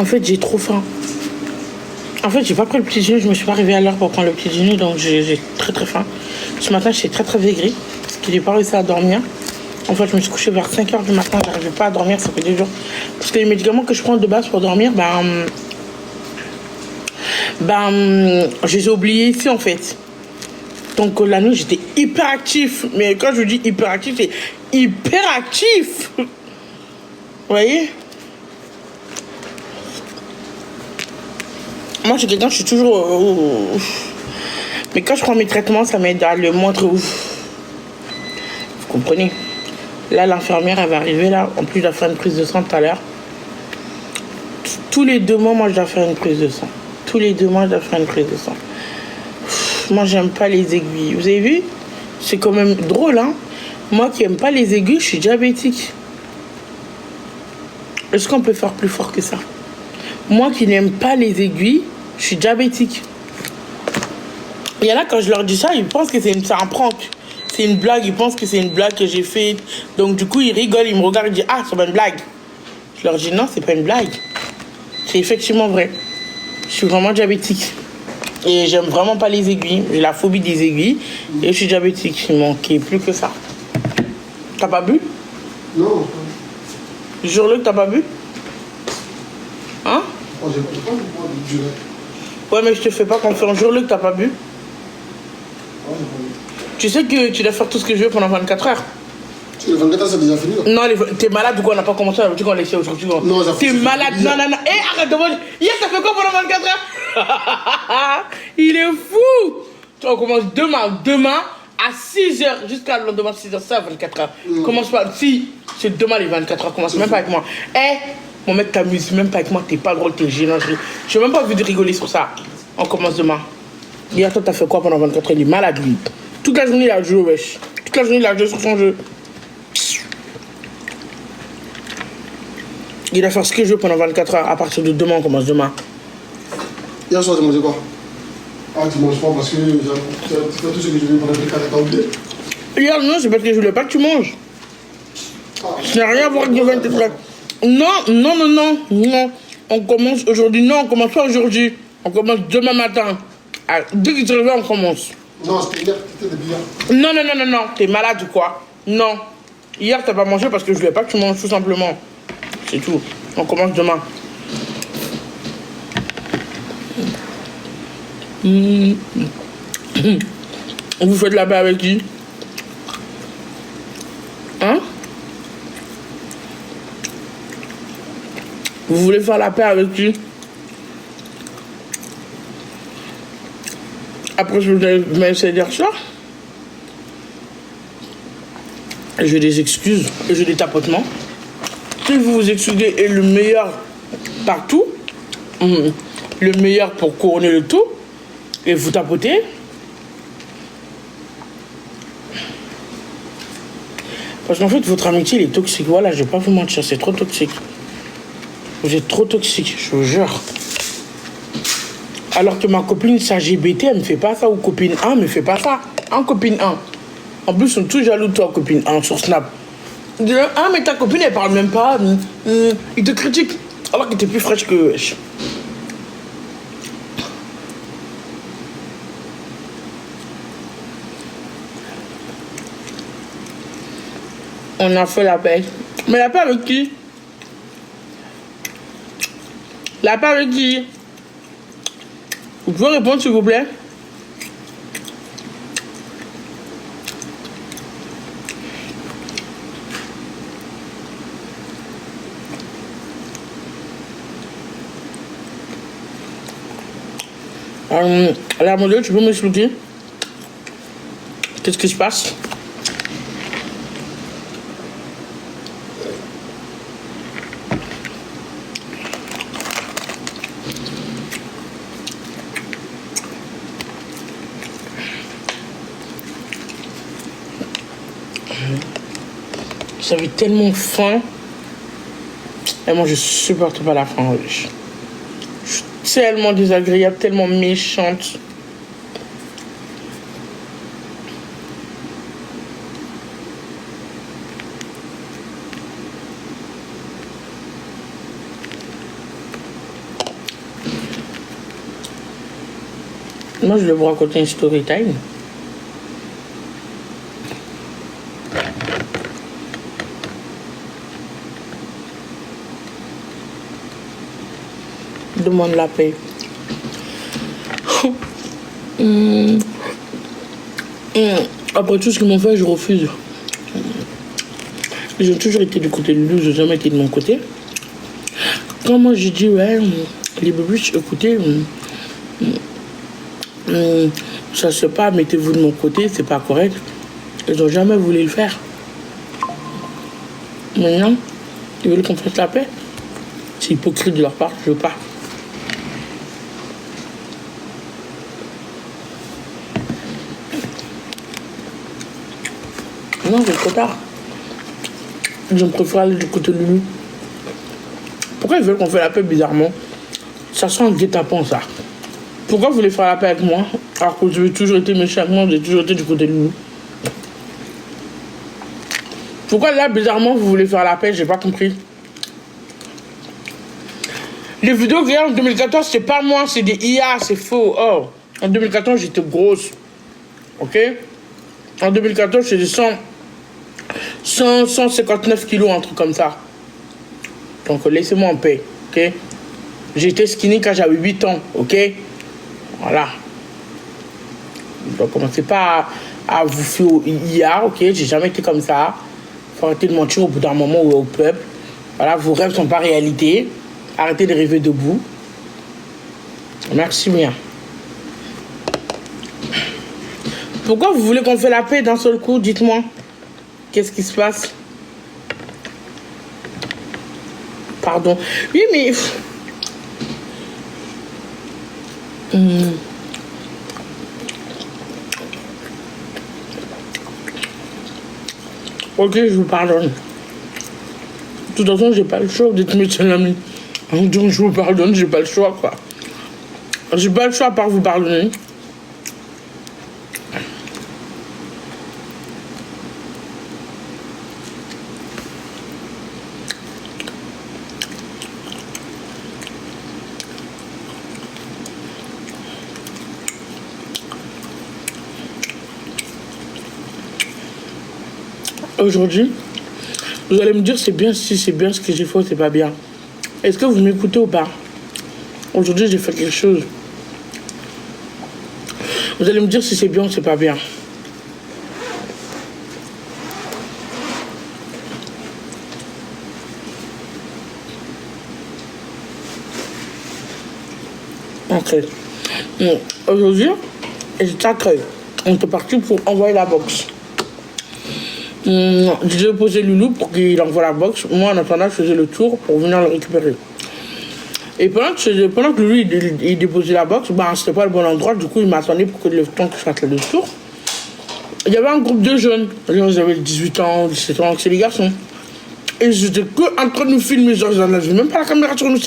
En fait, j'ai trop faim. En fait, j'ai pas pris le petit déjeuner, je me suis pas réveillée à l'heure pour prendre le petit déjeuner, donc j'ai très très faim. Ce matin, j'étais très très aigrie, parce que j'ai pas réussi à dormir. En fait, je me suis couchée vers 5h du matin, j'arrivais pas à dormir, ça fait 2 jours. Parce que les médicaments que je prends de base pour dormir, je les ai oubliés ici en fait. Donc la nuit, j'étais hyper actif. Mais quand je dis hyper actif, c'est hyper actif. Vous voyez? Moi, je suis quelqu'un, je suis toujours... Mais quand je prends mes traitements, ça m'aide à le moindre ouf. Vous comprenez? Là, l'infirmière, elle va arriver là. En plus, je dois faire une prise de sang tout à l'heure. Tous les 2 mois, moi, je dois faire une prise de sang. Tous les 2 mois, je dois faire une prise de sang. Moi, j'aime pas les aiguilles. Vous avez vu? C'est quand même drôle, hein? Moi qui aime pas les aiguilles, je suis diabétique. Est-ce qu'on peut faire plus fort que ça? Moi qui n'aime pas les aiguilles, je suis diabétique. Il y en a, quand je leur dis ça, ils pensent que c'est un prank. C'est une blague, ils pensent que c'est une blague que j'ai faite. Donc du coup, ils rigolent, ils me regardent, ils disent « Ah, c'est pas une blague ». Je leur dis « Non, c'est pas une blague. C'est effectivement vrai. Je suis vraiment diabétique. Et j'aime vraiment pas les aiguilles. J'ai la phobie des aiguilles. Et je suis diabétique. Il manquait plus que ça. T'as pas bu? Non. Jure-le que t'as pas bu? Hein? Oh, j'ai pas bu du lait. Ouais, mais je te fais pas confiance. Jure-le que t'as pas bu. Oh, j'ai pas bu. Tu sais que tu dois faire tout ce que je veux pendant 24 heures. Les 24 heures, c'est déjà fini, là. Non, t'es malade ou quoi? On n'a pas commencé à qu'on laissait aujourd'hui. Non, t'es malade. Non, non, non. Eh, arrête de manger. Hier, t'as fait quoi pendant 24 heures? Il est fou. On commence demain. Demain, à 6h, jusqu'à le lendemain, 6h, ça, 24 heures. Commence pas. Si, c'est demain les 24 heures. Commence même pas avec moi. Eh, mon mec, t'amuses même pas avec moi. T'es pas drôle, t'es gênant. J'ai même pas envie de rigoler sur ça. On commence demain. Hier, toi, t'as fait quoi pendant 24 heures? Il est malade, lui. Toute la journée, il a joué, wesh. Toute la journée, il a joué sur son jeu. Il va faire ce que je veux pendant 24 heures. À partir de demain, on commence demain. Hier soir, tu mangeais quoi? Ah, tu manges pas parce que tu fais tout ce que je veux pendant 24 heures, t'as oublié? Hier, non, c'est parce que je voulais pas que tu manges. Ça n'a rien à voir avec le 24 heures. Non, non, non, non, non. On commence aujourd'hui. Non, on commence pas aujourd'hui. On commence demain matin. Ah, dès que tu reviens, on commence. Non, c'était hier, c'était depuis hier. Non, non, non, non, non. T'es malade ou quoi? Non. Hier, t'as pas mangé parce que je voulais pas que tu manges, tout simplement. C'est tout. On commence demain. Vous faites la paix avec qui? Hein? Vous voulez faire la paix avec qui? Après, je vais essayer de dire ça. J'ai des excuses et j'ai des tapotements. Si vous vous excusez est le meilleur partout, le meilleur pour couronner le tout, et vous tapotez. Parce qu'en fait, votre amitié, elle est toxique. Voilà, je vais pas vous mentir, c'est trop toxique. Vous êtes trop toxique, je vous jure. Alors que ma copine, sa GBT, elle me fait pas ça, ou copine 1, me fait pas ça. En copine 1. En plus, ils sont tous jaloux de toi, copine 1, sur Snap. Ils disent, ah, mais ta copine, elle parle même pas. Il te critique. Alors que t'es plus fraîche que wesh. On a fait la paix. Mais la paix avec qui? La paix avec qui? Vous pouvez répondre, s'il vous plaît? La modèle, tu peux m'expliquer? Qu'est-ce qui se passe? J'avais tellement faim. Et moi, je supporte pas la faim. Je tellement désagréable, tellement méchante. Moi, je vais vous raconter une story time. Demande la paix. Après tout ce qu'ils m'ont fait, je refuse. Ils ont toujours été du côté de lui, ils n'ont jamais été de mon côté. Quand moi j'ai dit, ouais, les bébés, écoutez, ça se fait pas, mettez-vous de mon côté, c'est pas correct. Ils n'ont jamais voulu le faire. Maintenant, ils veulent qu'on fasse la paix. C'est hypocrite de leur part, je veux pas. Non, c'est trop tard. Je préfère aller du côté de lui. Pourquoi ils veulent qu'on fasse la paix bizarrement? Ça sent un guet-apens, ça. Pourquoi vous voulez faire la paix avec moi alors que j'ai toujours été méchant avec moi, j'ai toujours été du côté de lui? Pourquoi là, bizarrement, vous voulez faire la paix? J'ai pas compris. Les vidéos qu'il y a en 2014, c'est pas moi, c'est des IA, c'est faux. Oh, en 2014, j'étais grosse. Ok? En 2014, j'ai des 159 kilos, un truc comme ça. Donc, laissez-moi en paix. Ok? J'étais skinny quand j'avais 8 ans. Ok? Voilà. Donc, commencez pas à vous fier au IA. Ok? J'ai jamais été comme ça. Faut arrêter de mentir au bout d'un moment ou au peuple. Voilà, vos rêves sont pas réalité. Arrêtez de rêver debout. Merci bien. Pourquoi vous voulez qu'on fasse la paix d'un seul coup? Dites-moi. Qu'est-ce qui se passe? Pardon. Oui, mais... Ok, je vous pardonne. De toute façon, j'ai pas le choix d'être médecin ami. Donc, je vous pardonne, j'ai pas le choix, quoi. J'ai pas le choix à part vous pardonner. Aujourd'hui, vous allez me dire c'est bien si c'est bien ce que j'ai fait, c'est pas bien. Est-ce que vous m'écoutez ou pas? Aujourd'hui, j'ai fait quelque chose. Vous allez me dire si c'est bien ou c'est pas bien. Ok. Aujourd'hui, on était parti pour envoyer la box. J'ai posé Loulou pour qu'il envoie la box. Moi, en attendant, je faisais le tour pour venir le récupérer. Et pendant que Loulou il déposait la box, bah, c'était pas le bon endroit. Du coup, il m'attendait pour que le temps que je fasse le tour. Il y avait un groupe de jeunes. Ils avaient 18 ans, 17 ans, c'est les garçons. Et j'étais que en train de nous filmer. Genre, j'avais même pas la caméra sur nous.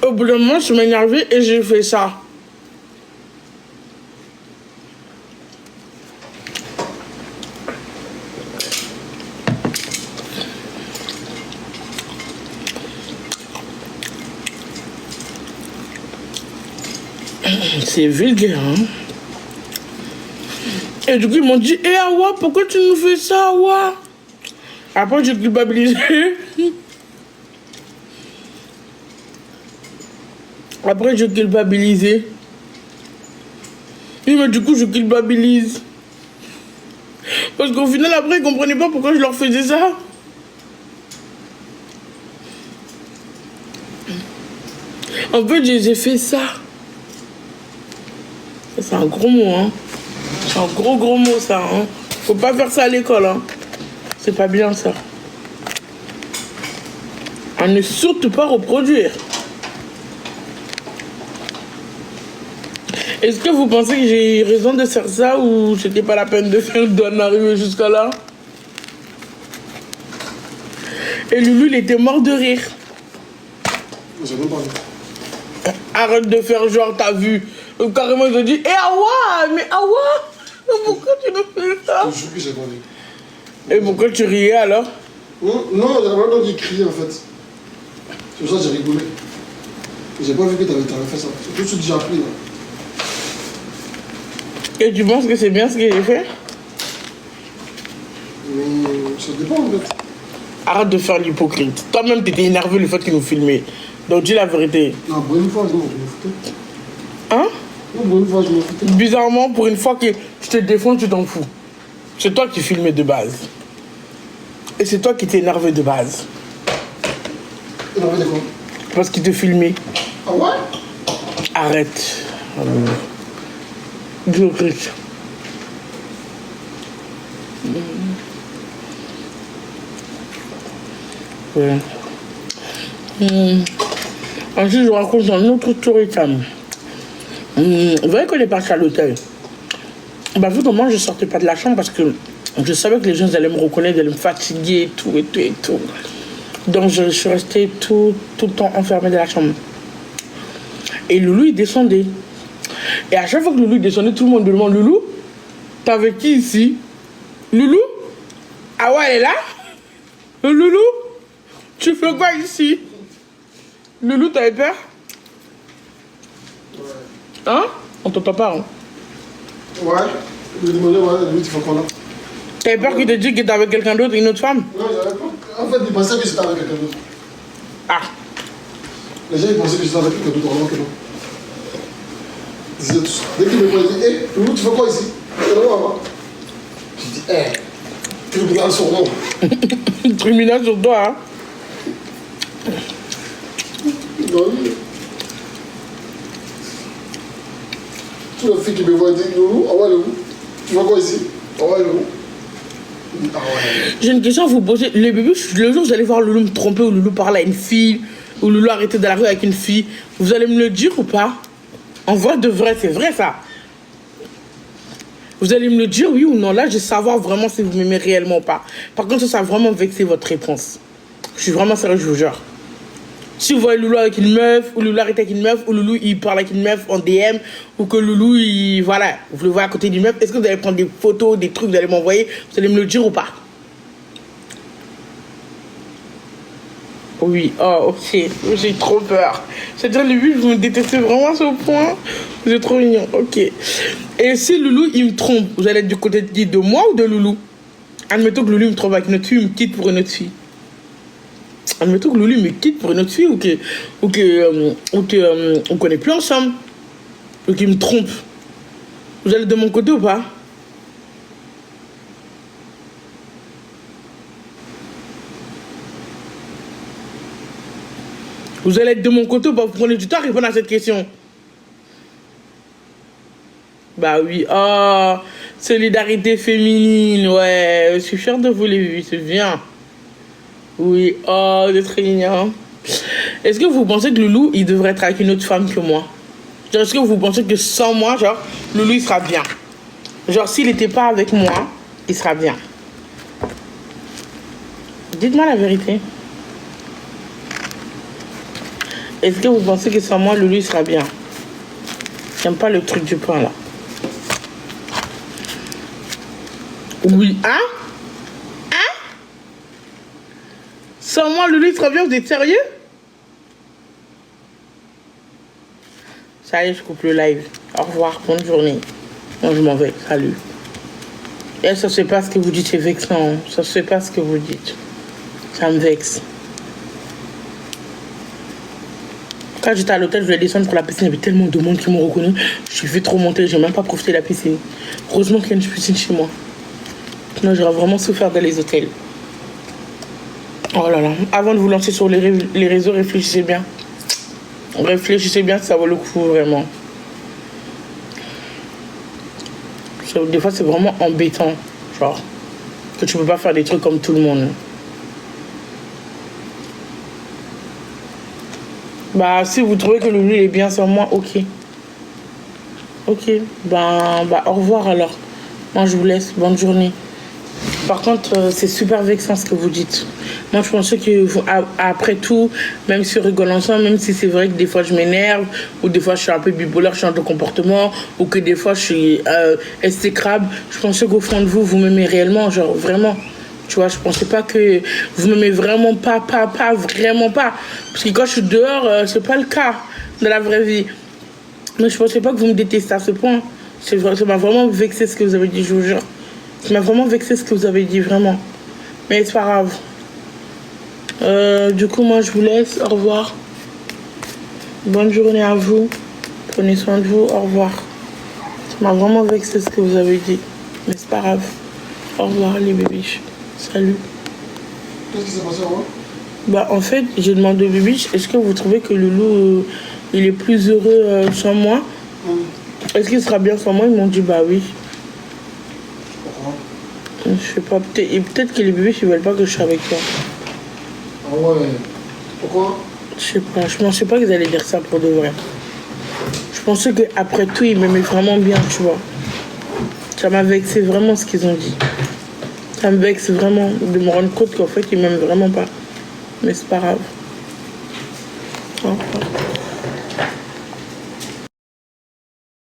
Au bout d'un moment, je m'ai énervé et j'ai fait ça. C'est vulgaire, hein. Et du coup, ils m'ont dit, hé Awa, pourquoi tu nous fais ça, Awa? Après, j'ai culpabilisé. Après, j'ai culpabilisé. Oui, mais du coup, je culpabilise. Parce qu'au final, après, ils ne comprenaient pas pourquoi je leur faisais ça. En fait, j'ai fait ça. C'est un gros mot, hein. C'est un gros mot, ça, hein. Faut pas faire ça à l'école, hein. C'est pas bien, ça. À ne surtout pas reproduire. Est-ce que vous pensez que j'ai raison de faire ça ou c'était pas la peine d'en arriver jusqu'à là? Et Loulou, il était mort de rire. J'ai même parlé. Arrête de faire genre, t'as vu. Carrément, je dis, Awa, mais Awa, pourquoi tu nous fais ça? Je suis que j'ai pas vu. Et pourquoi tu riais alors? Non, il y a vraiment qui criait en fait. C'est pour ça que j'ai rigolé. J'ai pas vu que t'avais fait ça. C'est tout de suite que j'ai appris là. Et tu penses que c'est bien ce que j'ai fait? Ça dépend en fait. Arrête de faire l'hypocrite. Toi-même, t'étais énervé le fait qu'ils nous filmaient. Donc dis la vérité. Non, pour une fois, non, je me foutais. Hein? Non, pour une fois, je me foutais. Bizarrement, pour une fois que je te défends, tu t'en fous. C'est toi qui filmais de base. Et c'est toi qui t'es énervé de base. Énervé de quoi? Parce qu'il te filmait. Ah ouais? Arrête. Hypocrite. Ouais. Ensuite, je raconte un autre story time. Vous voyez qu'on est parti à l'hôtel. Bah, vu comment je sortais pas de la chambre parce que je savais que les gens allaient me reconnaître, allaient me fatiguer et tout, et tout, et tout. Donc, je suis restée tout le temps enfermée dans la chambre. Et Loulou, il descendait. Et à chaque fois que Loulou descendait, tout le monde me demande, Loulou, t'es avec qui ici? Loulou? Ah ouais, elle est là? Loulou? Tu fais quoi ici? Loulou, t'avais peur? Ouais. Hein? On t'entend pas, hein? Ouais. Je lui demandais, ouais, lui, tu fais quoi là? T'avais peur qu'il te dise que t'es avec quelqu'un d'autre, une autre femme? Non, j'avais pas. En fait, il pensait que j'étais avec quelqu'un d'autre. Ah. Les gens, ils pensaient que j'étais avec quelqu'un d'autre, alors que non. Ils disaient tous. Dès qu'ils me voyaient, ils disaient, hé, Loulou, tu fais quoi ici? Et non, maman. Je dis, hé, tribunal sur moi. Tribunal sur toi, hein? Non, oui. Tous les filles qui me voient disent, Loulou, ah ouais, Loulou, tu fais quoi ici? Ah ouais, Loulou. Ah ouais. J'ai une question à vous poser. Les bébés, le jour où vous allez voir Loulou me tromper ou Loulou parler à une fille ou Loulou arrêter dans la rue avec une fille, vous allez me le dire ou pas? En vrai de vrai, c'est vrai ça. Vous allez me le dire oui ou non. Là, je vais savoir vraiment si vous m'aimez réellement ou pas. Par contre, ça va vraiment vexer votre réponse. Je suis vraiment sérieux, je vous jure. Si vous voyez Loulou avec une meuf, ou Loulou arrête avec une meuf, ou Loulou il parle avec une meuf en DM, ou que Loulou il. Voilà, vous le voyez à côté d'une meuf, est-ce que vous allez prendre des photos, des trucs, vous allez m'envoyer? Vous allez me le dire ou pas? Oui, oh ok, j'ai trop peur. C'est-à-dire, le but, vous me détestez vraiment à ce point. Vous êtes trop mignon, ok. Et si Loulou il me trompe, vous allez être du côté de moi ou de Loulou? Admettons que Loulou me trompe avec une autre fille, il me quitte pour une autre fille. Admettons que Loulou me quitte pour une autre fille ou qu'on n'est plus ensemble. Ou qu'il me trompe. Vous allez de mon côté ou pas? Vous allez être de mon côté ou pas? Vous prenez du temps à répondre à cette question. Bah oui. Oh, solidarité féminine. Ouais, je suis fière de vous les vues, c'est bien. Oui, oh, c'est très mignon. Est-ce que vous pensez que Loulou, il devrait être avec une autre femme que moi? Genre, est-ce que vous pensez que sans moi, genre, Loulou, il sera bien? Genre, s'il n'était pas avec moi, il sera bien. Dites-moi la vérité. Est-ce que vous pensez que sans moi, Loulou, il sera bien? J'aime pas le truc du pain, là. Oui, hein? Sans moi, Loulou, il sera bien, vous êtes sérieux? Ça y est, je coupe le live. Au revoir, bonne journée. Moi, je m'en vais, salut. Et ça se passe ce que vous dites, c'est vexant. Ça se passe ce que vous dites. Ça me vexe. Quand j'étais à l'hôtel, je voulais descendre pour la piscine. Il y avait tellement de monde qui m'ont reconnu. Je suis fait trop monter, j'ai même pas profité de la piscine. Heureusement qu'il y a une piscine chez moi. Sinon, j'aurais vraiment souffert dans les hôtels. Oh là là, avant de vous lancer sur les réseaux, réfléchissez bien. Réfléchissez bien si ça vaut le coup, vraiment. Des fois, c'est vraiment embêtant, genre, que tu peux pas faire des trucs comme tout le monde. Bah, si vous trouvez que Loulou est bien sans moi, ok. Ok, bah, au revoir alors. Moi, je vous laisse. Bonne journée. Par contre, c'est super vexant ce que vous dites. Moi, je pensais que après tout, même si on rigole ensemble, même si c'est vrai que des fois je m'énerve, ou des fois je suis un peu bipolaire, je change de comportement, ou que des fois je suis exécrable, je pensais qu'au fond de vous, vous m'aimez réellement, genre vraiment. Tu vois, je pensais pas que vous m'aimez vraiment pas, vraiment pas. Parce que quand je suis dehors, c'est pas le cas de la vraie vie. Mais je pensais pas que vous me détestez à ce point. Ça m'a vraiment vexé ce que vous avez dit, je vous jure. Ça m'a vraiment vexé ce que vous avez dit, vraiment. Mais c'est pas grave. Du coup, moi, je vous laisse. Au revoir. Bonne journée à vous. Prenez soin de vous. Au revoir. Ça m'a vraiment vexé ce que vous avez dit. Mais c'est pas grave. Au revoir, les bébés. Salut. Qu'est-ce qui s'est passé avant? Bah, en fait, j'ai demandé au bébé, est-ce que vous trouvez que Loulou, il est plus heureux sans moi? Est-ce qu'il sera bien sans moi? Ils m'ont dit, bah oui. Pourquoi? Je sais pas, peut-être que les bébés, ils veulent pas que je sois avec toi. Ah ouais. Pourquoi? Je sais pas, je pensais pas qu'ils allaient dire ça pour de vrai. Je pensais qu'après tout, ils m'aimaient vraiment bien, tu vois. Ça m'a vexé vraiment ce qu'ils ont dit. Ça me vexe vraiment de me rendre compte qu'en fait, ils m'aiment vraiment pas. Mais c'est pas grave. Au revoir.